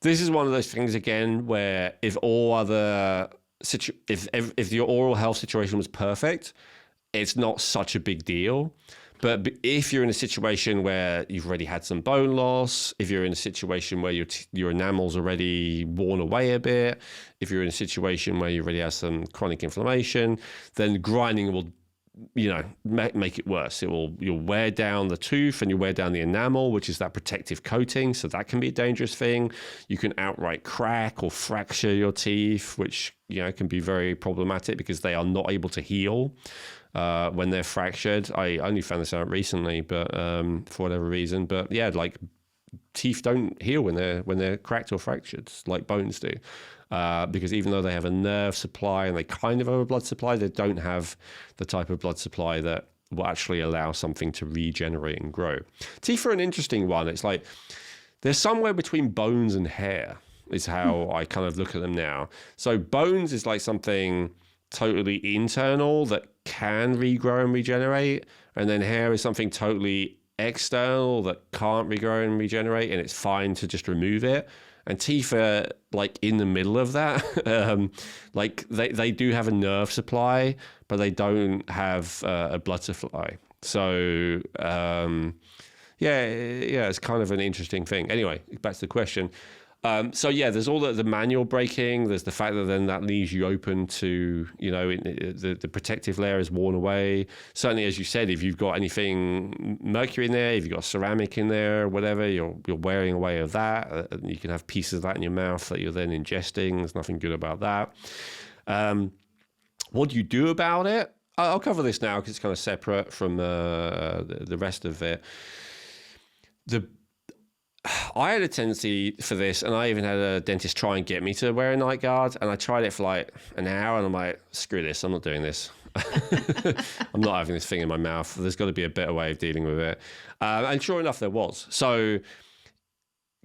This is one of those things again where if all other if your oral health situation was perfect, it's not such a big deal. But if you're in a situation where you've already had some bone loss, if you're in a situation where your enamel's already worn away a bit, if you're in a situation where you already have some chronic inflammation, then grinding will, make it worse. You'll wear down the tooth and you wear down the enamel, which is that protective coating. So that can be a dangerous thing. You can outright crack or fracture your teeth, which can be very problematic because they are not able to heal when they're fractured. I only found this out recently, but for whatever reason. But yeah, like teeth don't heal when they're cracked or fractured like bones do. Because even though they have a nerve supply and they kind of have a blood supply, they don't have the type of blood supply that will actually allow something to regenerate and grow. Teeth are an interesting one. It's like they're somewhere between bones and hair is how I kind of look at them now. So bones is like something totally internal that can regrow and regenerate, and then hair is something totally external that can't regrow and regenerate, and it's fine to just remove it. And teeth are like in the middle of that. Like they do have a nerve supply, but they don't have a blood supply. So it's kind of an interesting thing. Anyway, back to the question. So yeah, there's all the manual braking. There's the fact that then that leaves you open to, the protective layer is worn away. Certainly, as you said, if you've got anything mercury in there, if you've got ceramic in there, whatever, you're wearing away of that. You can have pieces of that in your mouth that you're then ingesting. There's nothing good about that. What do you do about it? I'll cover this now because it's kind of separate from the rest of it. I had a tendency for this, and I even had a dentist try and get me to wear a night guard, and I tried it for like an hour, and I'm like, screw this, I'm not doing this. I'm not having this thing in my mouth. There's got to be a better way of dealing with it. And sure enough, there was. So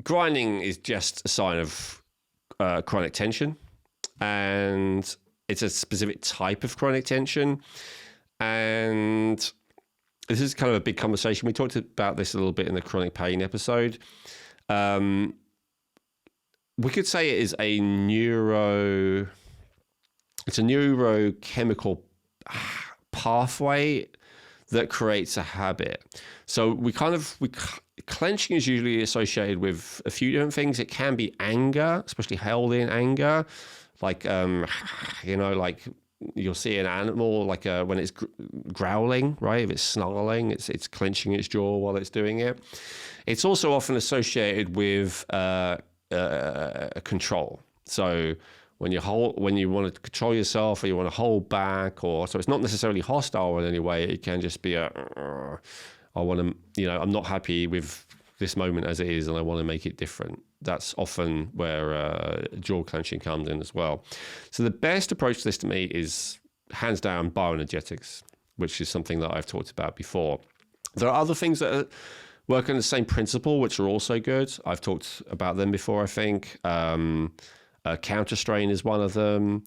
grinding is just a sign of chronic tension, and it's a specific type of chronic tension. And this is kind of a big conversation. We talked about this a little bit in the chronic pain episode. We could say it is a neurochemical pathway that creates a habit. So clenching is usually associated with a few different things. It can be anger, especially held in anger, like like you'll see an animal like when it's growling, right? If it's snarling, it's clenching its jaw while it's doing it. It's also often associated with control. So when you want to control yourself, or you want to hold back, so it's not necessarily hostile in any way. It can just be I want to, I'm not happy with this moment as it is, and I want to make it different. That's often where jaw clenching comes in as well. So the best approach to this to me is hands down bioenergetics, which is something that I've talked about before. There are other things that work on the same principle, which are also good. I've talked about them before, I think. Counter strain is one of them.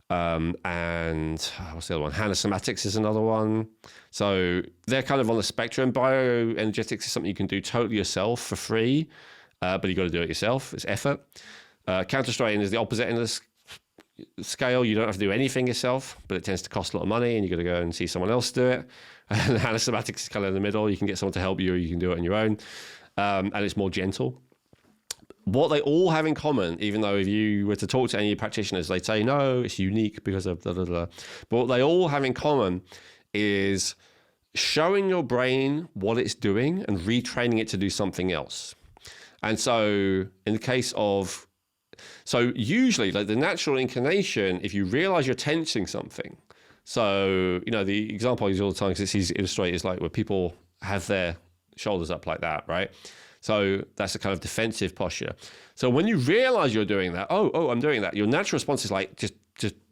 And what's the other one? Somatics is another one. So they're kind of on the spectrum. Bioenergetics is something you can do totally yourself for free. But you got to do it yourself. It's effort. Counter strain is the opposite end of the scale. You don't have to do anything yourself, but it tends to cost a lot of money, and you got to go and see someone else do it. And somatics is kind of in the middle. You can get someone to help you, or you can do it on your own, and it's more gentle. What they all have in common, even though if you were to talk to any practitioners, they'd say no, it's unique because of blah blah blah. But what they all have in common is showing your brain what it's doing and retraining it to do something else. And so in the case of, usually like the natural inclination, if you realize you're tensing something, so, the example I use all the time because it's easy to illustrate is like where people have their shoulders up like that, right? So that's a kind of defensive posture. So when you realize you're doing that, oh, I'm doing that, your natural response is like, just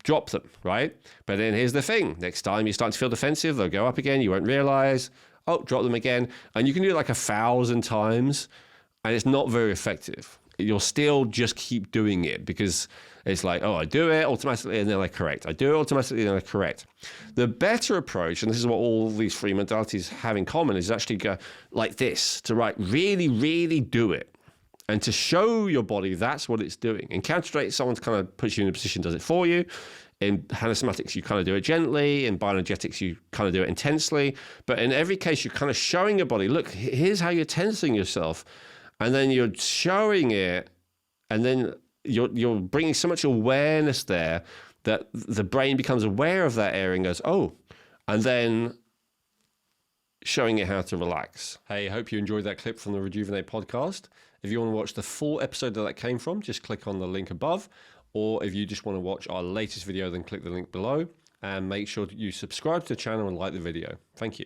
drop them, right? But then here's the thing. Next time you start to feel defensive, they'll go up again. You won't realize, drop them again. And you can do it like 1,000 times. And it's not very effective. You'll still just keep doing it because it's like, I do it automatically and then I correct. I do it automatically and then I correct. The better approach, and this is what all these three modalities have in common, is actually go like this, to really, really do it. And to show your body that's what it's doing. In counter-straight, someone kind of puts you in a position, does it for you. In anesthetics, you kind of do it gently. In bioenergetics, you kind of do it intensely. But in every case, you're kind of showing your body, look, here's how you're tensing yourself. And then you're showing it, and then you're bringing so much awareness there that the brain becomes aware of that area and goes, oh, and then showing it how to relax. Hey, hope you enjoyed that clip from the Rejuvenate podcast. If you want to watch the full episode that came from, just click on the link above. Or if you just want to watch our latest video, then click the link below. And make sure that you subscribe to the channel and like the video. Thank you.